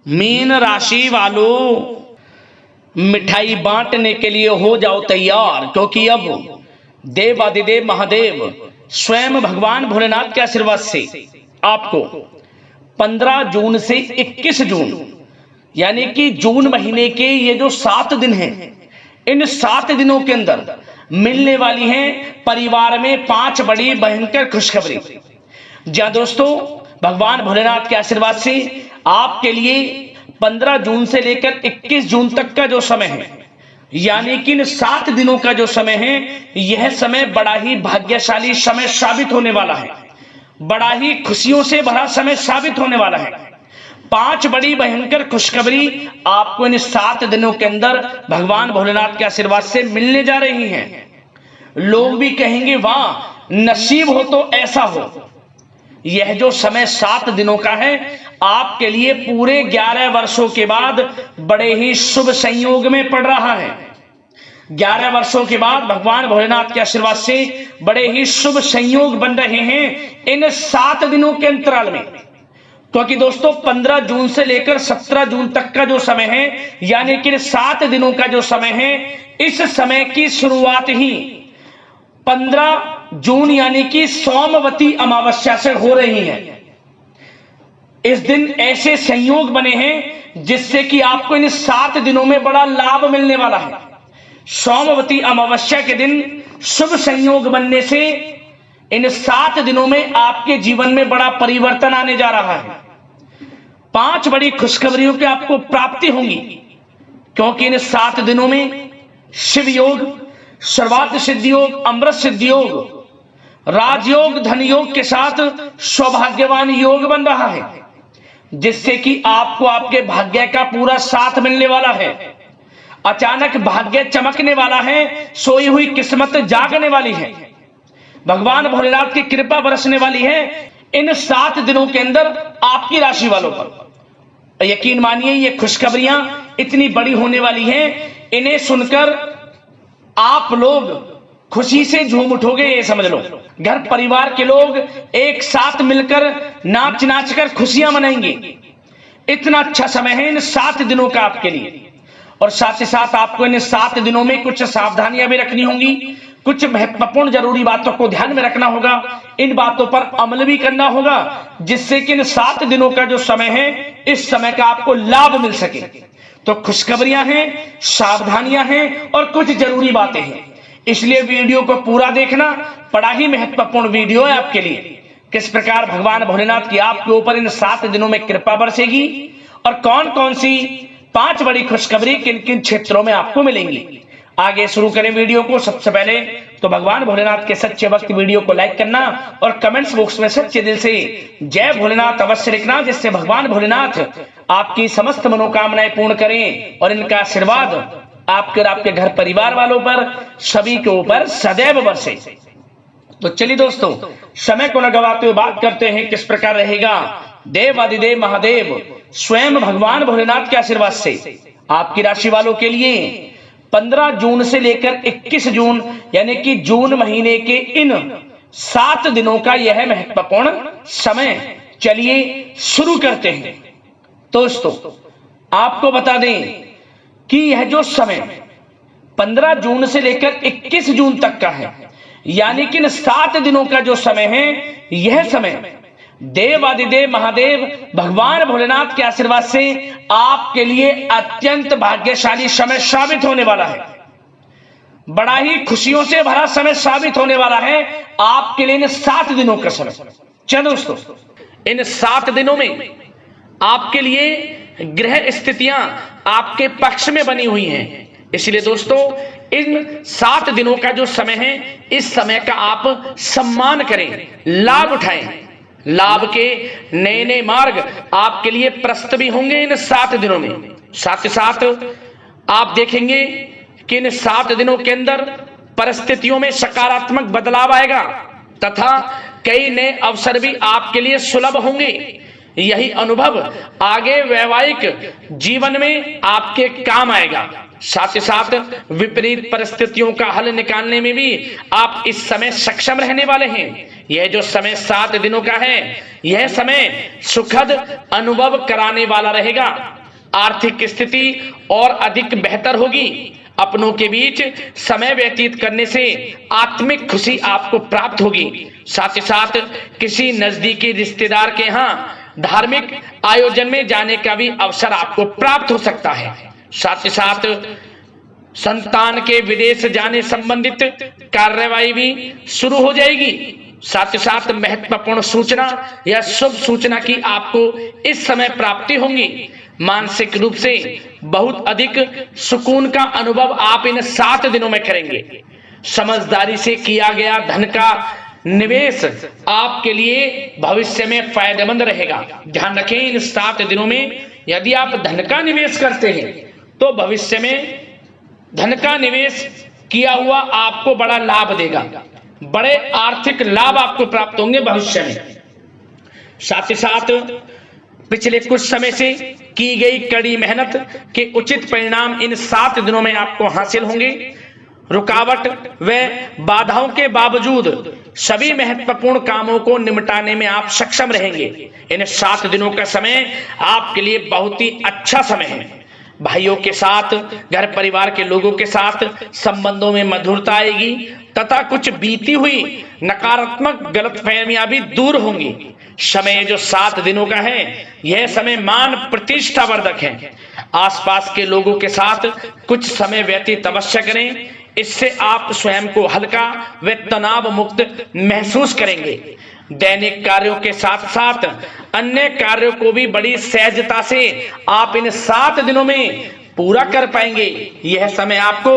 Mean राशि वालों, मिठाई बांटने के लिए हो जाओ तैयार, क्योंकि अब देवादिदेव महादेव स्वयं भगवान भोलेनाथ के आशीर्वाद से आपको 15 जून से 21 जून यानी कि जून महीने के ये जो 7 दिन हैं, इन 7 दिनों के अंदर मिलने वाली हैं परिवार में 5 बड़ी भयंकर खुशखबरी। जहां दोस्तों भगवान भोलेनाथ के आशीर्वाद से आपके लिए 15 जून से लेकर 21 जून तक का जो समय है, यानी कि इन 7 दिनों का जो समय है, यह समय बड़ा ही भाग्यशाली समय साबित होने वाला है, बड़ा ही खुशियों से भरा समय साबित होने वाला है। 5 बड़ी भयंकर खुशखबरी आपको इन 7 दिनों के अंदर भगवान भोलेनाथ के आशीर्वाद से मिलने जा रही हैं। लोग भी कहेंगे वाह नसीब हो तो ऐसा हो। यह जो समय 7 दिनों का है आपके लिए पूरे 11 वर्षों के बाद बड़े ही शुभ संयोग में पड़ रहा है। 11 वर्षों के बाद भगवान भोलेनाथ के आशीर्वाद से बड़े ही शुभ संयोग बन रहे हैं इन 7 दिनों के अंतराल में। क्योंकि दोस्तों 15 जून से लेकर 17 जून तक का जो समय है, यानी कि 7 दिनों का जो समय है, इस समय की शुरुआत ही 15 जून यानी कि सोमवती अमावस्या से हो रही है। इस दिन ऐसे संयोग बने हैं जिससे कि आपको इन 7 दिनों में बड़ा लाभ मिलने वाला है। सोमवती अमावस्या के दिन शुभ संयोग बनने से इन 7 दिनों में आपके जीवन में बड़ा परिवर्तन आने जा रहा है। 5 बड़ी खुशखबरियों की आपको प्राप्ति होंगी, क्योंकि इन 7 दिनों में शिव योग, सर्वार्थ सिद्धि योग, अमृत सिद्धि योग, राजयोग, धन योग के साथ सौभाग्यवान योग बन रहा है, जिससे कि आपको आपके भाग्य का पूरा साथ मिलने वाला है। अचानक भाग्य चमकने वाला है, सोई हुई किस्मत जागने वाली है, भगवान भोलेनाथ की कृपा बरसने वाली है इन 7 दिनों के अंदर आपकी राशि वालों पर। यकीन मानिए ये खुशखबरियां इतनी बड़ी होने वाली हैं, इन्हें सुनकर आप लोग खुशी से झूम उठोगे, ये समझ लो। घर परिवार के लोग एक साथ मिलकर नाच नाच कर खुशियां मनाएंगे। इतना अच्छा समय है इन 7 दिनों का आपके लिए। और साथ ही साथ आपको इन 7 दिनों में कुछ सावधानियां भी रखनी होंगी, कुछ महत्वपूर्ण जरूरी बातों को ध्यान में रखना होगा, इन बातों पर अमल भी करना होगा, जिससे कि इन 7 दिनों का जो समय है, इस समय का आपको लाभ मिल सके। तो खुशखबरियां हैं, सावधानियां हैं और कुछ जरूरी बातें हैं, इसलिए वीडियो को पूरा देखना। बड़ा ही महत्वपूर्ण वीडियो है आपके लिए। किस प्रकार भगवान भोलेनाथ की आपके ऊपर इन 7 दिनों में कृपा बरसेगी और कौन कौन सी 5 बड़ी खुशखबरी किन किन क्षेत्रों में आपको मिलेंगी। आगे शुरू करें वीडियो को। सबसे पहले तो भगवान भोलेनाथ के सच्चे भक्त वीडियो को लाइक करना और कमेंट्स बॉक्स में सच्चे दिल से जय भोलेनाथ अवश्य लिखना, जिससे भगवान भोलेनाथ आपकी समस्त मनोकामनाएं पूर्ण करें और इनका आशीर्वाद आपके और आपके घर परिवार वालों पर, सभी के ऊपर सदैव बरसे। तो चलिए दोस्तों, समय को न गवाते हुए बात करते हैं किस प्रकार रहेगा देवादिदेव महादेव स्वयं भगवान भोलेनाथ के आशीर्वाद से आपकी राशि वालों के लिए 15 जून से लेकर 21 जून यानी कि जून महीने के इन 7 दिनों का यह महत्वपूर्ण समय। चलिए शुरू करते हैं। दोस्तों आपको बता दें कि यह जो समय 15 जून से लेकर 21 जून तक का है, यानी कि इन 7 दिनों का जो समय है, यह समय देवादिदेव महादेव भगवान भोलेनाथ के आशीर्वाद से आपके लिए अत्यंत भाग्यशाली समय साबित होने वाला है। बड़ा ही खुशियों से भरा समय साबित होने वाला है आपके लिए इन 7 दिनों का समय। चलो दोस्तों, इन 7 दिनों में आपके लिए ग्रह स्थितियां आपके पक्ष में बनी हुई हैं, इसलिए दोस्तों इन 7 दिनों का जो समय है, इस समय का आप सम्मान करें, लाभ उठाएं। लाभ के नए नए मार्ग आपके लिए प्रशस्त भी होंगे इन 7 दिनों में। साथ ही साथ आप देखेंगे कि इन 7 दिनों के अंदर परिस्थितियों में सकारात्मक बदलाव आएगा तथा कई नए अवसर भी आपके लिए सुलभ होंगे। यही अनुभव आगे वैवाहिक जीवन में आपके काम आएगा। साथ ही साथ विपरीत परिस्थितियों का हल निकालने में भी आप इस समय सक्षम रहने वाले हैं। यह जो समय 7 दिनों का है, यह समय सुखद अनुभव कराने वाला रहेगा। आर्थिक स्थिति और अधिक बेहतर होगी। अपनों के बीच समय व्यतीत करने से आत्मिक खुशी आपको प्राप्त होगी। साथ ही साथ किसी नजदीकी रिश्तेदार के यहाँ धार्मिक आयोजन में जाने का भी अवसर आपको प्राप्त हो सकता है। साथ ही साथ संतान के विदेश जाने संबंधित कार्यवाही भी शुरू हो जाएगी। साथ ही साथ महत्वपूर्ण सूचना या शुभ सूचना की आपको इस समय प्राप्ति होगी। मानसिक रूप से बहुत अधिक सुकून का अनुभव आप इन 7 दिनों में करेंगे। समझदारी से किया गया धन का निवेश आपके लिए भविष्य में फायदेमंद रहेगा। ध्यान रखें, इन 7 दिनों में यदि आप धन का निवेश करते हैं तो भविष्य में धन का निवेश किया हुआ आपको बड़ा लाभ देगा। बड़े आर्थिक लाभ आपको प्राप्त होंगे भविष्य में। साथ ही साथ पिछले कुछ समय से की गई कड़ी मेहनत के उचित परिणाम इन 7 दिनों में आपको हासिल होंगे। रुकावट व बाधाओं के बावजूद सभी महत्वपूर्ण कामों को निपटाने में आप सक्षम रहेंगे। इन 7 दिनों का समय आपके लिए बहुत ही अच्छा समय है। भाइयों के साथ, घर परिवार के लोगों के साथ संबंधों में मधुरता आएगी तथा कुछ बीती हुई नकारात्मक गलतफहमियां भी दूर होंगी। समय जो 7 दिनों का है, यह समय मान प्रतिष्ठा वर्धक है। आसपास के लोगों के साथ कुछ समय व्यतीत अवश्य करें, इससे आप स्वयं को हल्का व तनाव मुक्त महसूस करेंगे। दैनिक कार्यों के साथ साथ अन्य कार्यों को भी बड़ी सहजता से आप इन 7 दिनों में पूरा कर पाएंगे। यह समय आपको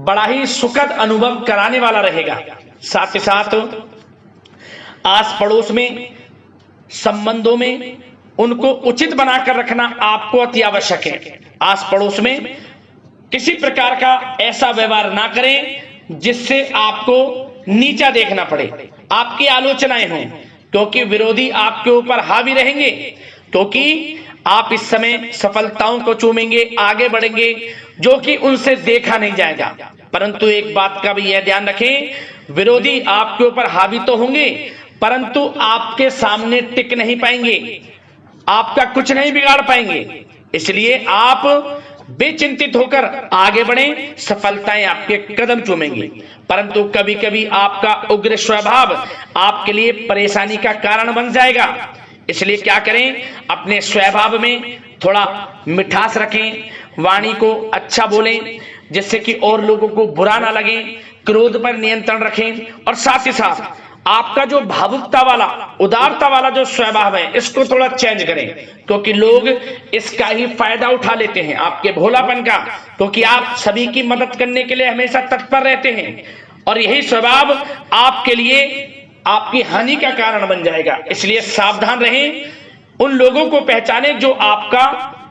बड़ा ही सुखद अनुभव कराने वाला रहेगा। साथ ही साथ आस पड़ोस में संबंधों में उनको उचित बनाकर रखना आपको अति आवश्यक है। आस पड़ोस में किसी प्रकार का ऐसा व्यवहार ना करें जिससे आपको नीचा देखना पड़े, आपकी आलोचनाएं हों, क्योंकि विरोधी आपके ऊपर हावी रहेंगे। क्योंकि आप इस समय सफलताओं को चूमेंगे, आगे बढ़ेंगे, जो कि उनसे देखा नहीं जाएगा। परंतु एक बात का भी यह ध्यान रखें, विरोधी आपके ऊपर हावी तो होंगे परंतु आपके सामने टिक नहीं पाएंगे, आपका कुछ नहीं बिगाड़ पाएंगे। इसलिए आप बेचिंतित होकर आगे बढ़ें, सफलताएं आपके कदम चूमेंगी। परंतु कभी कभी आपका उग्र स्वभाव आपके लिए परेशानी का कारण बन जाएगा। इसलिए क्या करें, अपने स्वभाव में थोड़ा मिठास रखें, वाणी को अच्छा बोलें जिससे कि और लोगों को बुरा ना लगे, क्रोध पर नियंत्रण रखें। और साथ ही साथ आपका जो भावुकता वाला, उदारता वाला जो स्वभाव है, इसको थोड़ा चेंज करें, क्योंकि लोग इसका ही फायदा उठा लेते हैं, आपके भोलापन का। क्योंकि आप सभी की मदद करने के लिए हमेशा तत्पर रहते हैं और यही स्वभाव आपके लिए आपकी हानि का कारण बन जाएगा। इसलिए सावधान रहें, उन लोगों को पहचानें जो आपका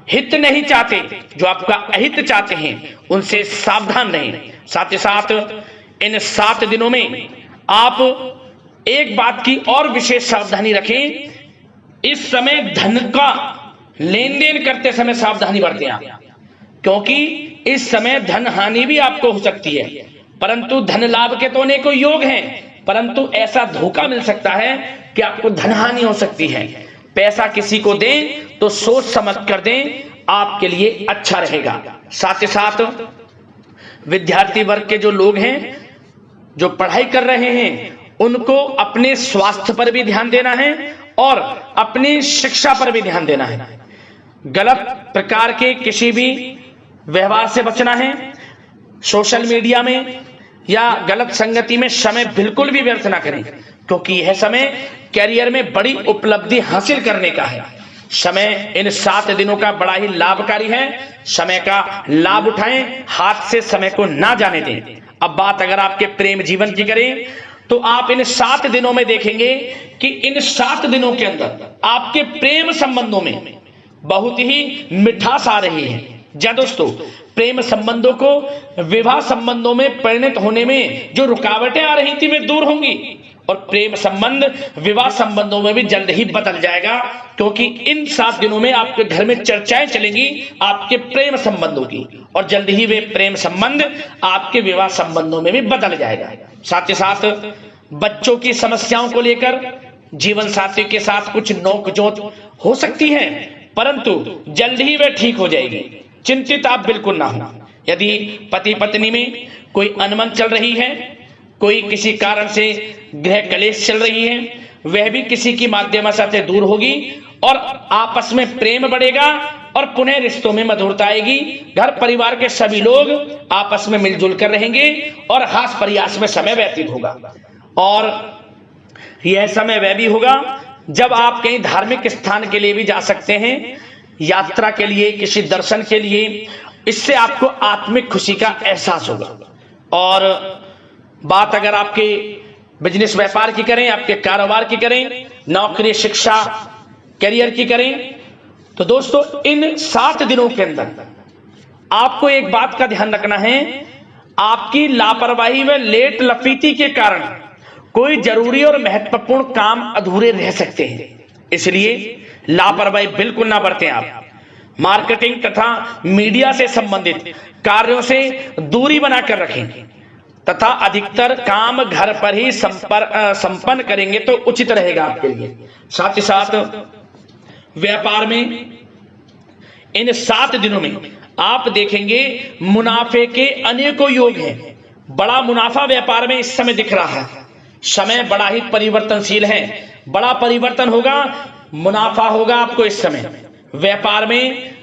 हित नहीं चाहते, जो आपका अहित चाहते हैं, उनसे सावधान रहें। साथ ही साथ इन 7 दिनों में आप एक बात की और विशेष सावधानी रखें, इस समय धन का लेन देन करते समय सावधानी बरतें आप, क्योंकि इस समय धन हानि भी आपको हो सकती है। परंतु धन लाभ के तो अनेकों योग हैं, परंतु ऐसा धोखा मिल सकता है कि आपको धन हानि हो सकती है। पैसा किसी को दें तो सोच समझ कर दें, आपके लिए अच्छा रहेगा। साथ ही साथ विद्यार्थी वर्ग के जो लोग हैं, जो पढ़ाई कर रहे हैं, उनको अपने स्वास्थ्य पर भी ध्यान देना है और अपनी शिक्षा पर भी ध्यान देना है। गलत प्रकार के किसी भी व्यवहार से बचना है। सोशल मीडिया में या गलत संगति में समय बिल्कुल भी व्यर्थ ना करें, क्योंकि यह समय कैरियर में बड़ी उपलब्धि हासिल करने का है। समय इन 7 दिनों का बड़ा ही लाभकारी है। समय का लाभ उठाएं, हाथ से समय को ना जाने दें। अब बात अगर आपके प्रेम जीवन की करें तो आप इन 7 दिनों में देखेंगे कि इन 7 दिनों के अंदर आपके प्रेम संबंधों में बहुत ही मिठास आ रही है। जी दोस्तों, प्रेम संबंधों को विवाह संबंधों में परिणत होने में जो रुकावटें आ रही थी वे दूर होंगी और प्रेम संबंध विवाह संबंधों में भी जल्द ही बदल जाएगा, क्योंकि इन 7 दिनों में आपके घर में चर्चाएं चलेंगी आपके प्रेम संबंधों की और जल्द ही वे प्रेम संबंध आपके विवाह संबंधों में भी बदल जाएगा। साथ ही साथ बच्चों की समस्याओं को लेकर जीवन साथी के साथ कुछ नोकझोंक हो सकती है, परंतु जल्द ही वह ठीक हो जाएगी, चिंतित आप बिल्कुल ना हो। यदि पति पत्नी में कोई अनबन चल रही है, कोई किसी कारण से गृह कलेश चल रही है, वह भी किसी की माध्यम से दूर होगी और आपस में प्रेम बढ़ेगा और पुनः रिश्तों में मधुरता आएगी। घर परिवार के सभी लोग आपस में मिलजुल कर रहेंगे और हास प्रयास में समय व्यतीत होगा। और यह समय वह भी होगा जब आप कहीं धार्मिक स्थान के लिए भी जा सकते हैं, यात्रा के लिए, किसी दर्शन के लिए। इससे आपको आत्मिक खुशी का एहसास होगा। और बात अगर आपके बिजनेस व्यापार की करें, आपके कारोबार की करें, नौकरी, शिक्षा, करियर की करें, तो दोस्तों इन 7 दिनों के अंदर आपको एक बात का ध्यान रखना है, आपकी लापरवाही व लेट लफीती के कारण कोई जरूरी और महत्वपूर्ण काम अधूरे रह सकते हैं। इसलिए लापरवाही बिल्कुल ना बरतें। आप मार्केटिंग तथा मीडिया से संबंधित कार्यों से दूरी बनाकर रखें तथा अधिकतर काम घर पर ही संपन्न करेंगे तो उचित रहेगा आपके लिए। साथ ही साथ व्यापार में इन 7 दिनों में आप देखेंगे मुनाफे के अनेकों योग हैं। बड़ा मुनाफा व्यापार में इस समय दिख रहा है। समय बड़ा ही परिवर्तनशील है, बड़ा परिवर्तन होगा, मुनाफा होगा आपको इस समय। व्यापार में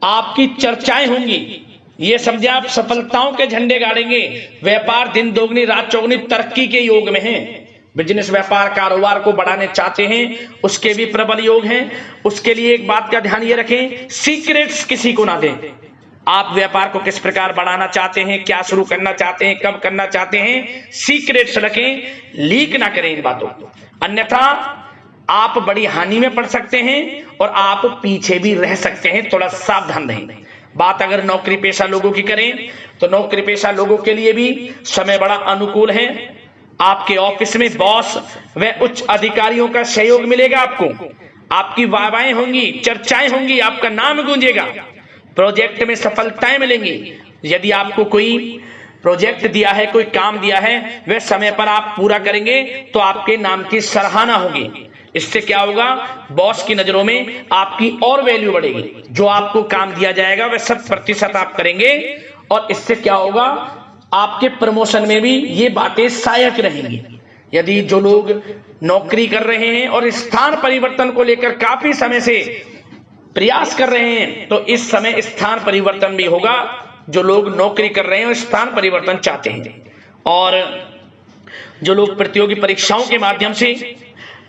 आपकी चर्चाएं होंगी, ये समझे आप सफलताओं के झंडे गाड़ेंगे। व्यापार दिन दोगुनी रात चौगुनी तरक्की के योग में है। बिजनेस व्यापार कारोबार को बढ़ाने चाहते हैं, उसके भी प्रबल योग हैं। उसके लिए एक बात का ध्यान ये रखें, सीक्रेट्स किसी को ना दें। आप व्यापार को किस प्रकार बढ़ाना चाहते हैं, क्या शुरू करना चाहते हैं, कब करना चाहते हैं, सीक्रेट्स रखें, लीक ना करें इन बातों को, अन्यथा आप बड़ी हानि में पड़ सकते हैं और आप पीछे भी रह सकते हैं। थोड़ा सावधान रहें। बात अगर नौकरी पेशा लोगों की करें तो नौकरी पेशा लोगों के लिए भी समय बड़ा अनुकूल है। आपके ऑफिस में बॉस व उच्च अधिकारियों का सहयोग मिलेगा आपको, आपकी वाहवाहें होंगी, चर्चाएं होंगी, आपका नाम गूंजेगा, प्रोजेक्ट में सफलताएं मिलेंगी। यदि आपको कोई प्रोजेक्ट दिया है, कोई काम दिया है, वह समय पर आप पूरा करेंगे तो आपके नाम की सराहना होगी। इससे क्या होगा, बॉस की नजरों में आपकी और वैल्यू बढ़ेगी। जो आपको काम दिया जाएगा वह 100% आप करेंगे और इससे क्या होगा, आपके प्रमोशन में भी ये बातें सहायक रहेंगी। यदि जो लोग नौकरी कर रहे हैं और स्थान परिवर्तन को लेकर काफी समय से प्रयास कर रहे हैं तो इस समय स्थान परिवर्तन भी होगा। जो लोग नौकरी कर रहे हैं और स्थान परिवर्तन चाहते हैं, और जो लोग प्रतियोगी परीक्षाओं के माध्यम से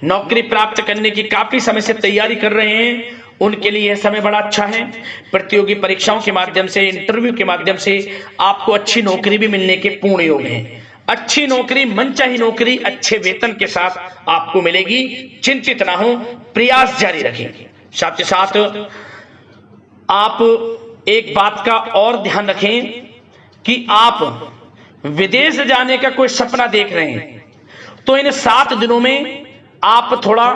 नौकरी प्राप्त करने की काफी समय से तैयारी कर रहे हैं, उनके लिए यह समय बड़ा अच्छा है। प्रतियोगी परीक्षाओं के माध्यम से, इंटरव्यू के माध्यम से आपको अच्छी नौकरी भी मिलने के पूर्ण योग हैं। अच्छी नौकरी, मनचाही नौकरी अच्छे वेतन के साथ आपको मिलेगी। चिंतित ना हो, प्रयास जारी रखें। साथ ही साथ आप एक बात का और ध्यान रखें कि आप विदेश जाने का कोई सपना देख रहे हैं तो इन 7 दिनों में आप थोड़ा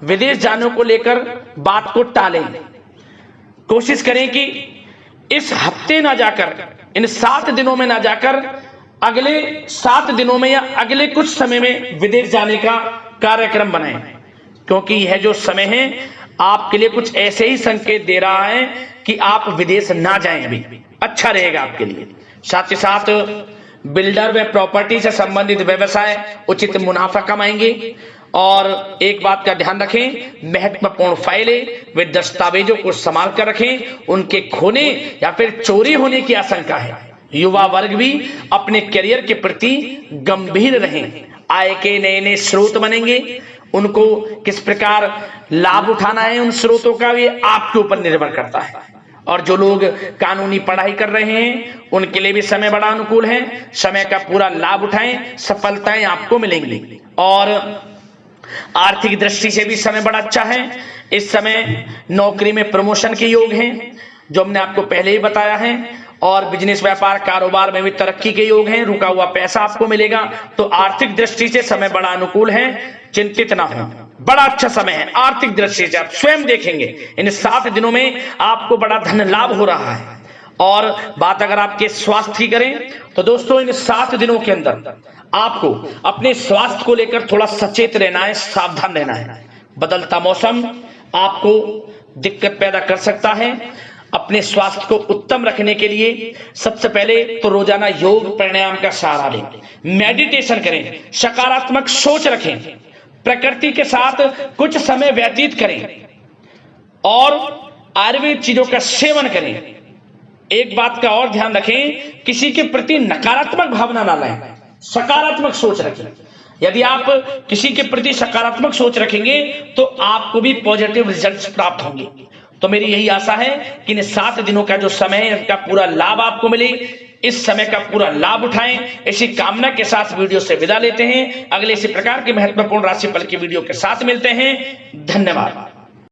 विदेश जाने को लेकर बात को टालें। कोशिश करें कि इस हफ्ते ना जाकर, इन 7 दिनों में ना जाकर अगले 7 दिनों में या अगले कुछ समय में विदेश जाने का कार्यक्रम बनाएं, क्योंकि यह जो समय है आपके लिए कुछ ऐसे ही संकेत दे रहा है कि आप विदेश ना जाएं, अभी अच्छा रहेगा आपके लिए। साथ ही साथ बिल्डर व प्रॉपर्टी से संबंधित व्यवसाय उचित मुनाफा कमाएंगे। और एक बात का ध्यान रखें, महत्वपूर्ण फाइलें व दस्तावेजों को संभाल कर रखें, उनके खोने या फिर चोरी होने की आशंका है। युवा वर्ग भी अपने करियर के प्रति गंभीर रहें। आय के नए नए स्रोत बनेंगे, उनको किस प्रकार लाभ उठाना है उन स्रोतों का, ये आपके ऊपर निर्भर करता है। और जो लोग कानूनी पढ़ाई कर रहे हैं उनके लिए भी समय बड़ा अनुकूल है। समय का पूरा लाभ उठाएं, सफलताएं आपको मिलेंगी। और आर्थिक दृष्टि से भी समय बड़ा अच्छा है। इस समय नौकरी में प्रमोशन के योग हैं, जो हमने आपको पहले ही बताया है। और बिजनेस व्यापार कारोबार में भी तरक्की के योग हैं, रुका हुआ पैसा आपको मिलेगा। तो आर्थिक दृष्टि से समय बड़ा अनुकूल है, चिंतित ना हो, बड़ा अच्छा समय है आर्थिक दृष्टि से। आप स्वयं देखेंगे इन 7 दिनों में आपको बड़ा धन लाभ हो रहा है। और बात अगर आपके स्वास्थ्य की करें तो दोस्तों इन 7 दिनों के अंदर आपको अपने स्वास्थ्य को लेकर थोड़ा सचेत रहना है, सावधान रहना है। बदलता मौसम आपको दिक्कत पैदा कर सकता है। अपने स्वास्थ्य को उत्तम रखने के लिए सबसे पहले तो रोजाना योग प्राणायाम का सहारा लें, मेडिटेशन करें, सकारात्मक सोच रखें, प्रकृति के साथ कुछ समय व्यतीत करें और आयुर्वेद चीजों का सेवन करें। एक बात का और ध्यान रखें, किसी के प्रति नकारात्मक भावना ना लाएं, सकारात्मक सोच रखें। यदि आप किसी के प्रति सकारात्मक सोच रखेंगे तो आपको भी पॉजिटिव रिजल्ट्स प्राप्त होंगे। तो मेरी यही आशा है कि इन 7 दिनों का जो समय है इसका पूरा लाभ आपको मिले, इस समय का पूरा लाभ उठाएं। इसी कामना के साथ वीडियो से विदा लेते हैं। अगले इसी प्रकार के महत्वपूर्ण राशिफल की वीडियो के साथ मिलते हैं। धन्यवाद।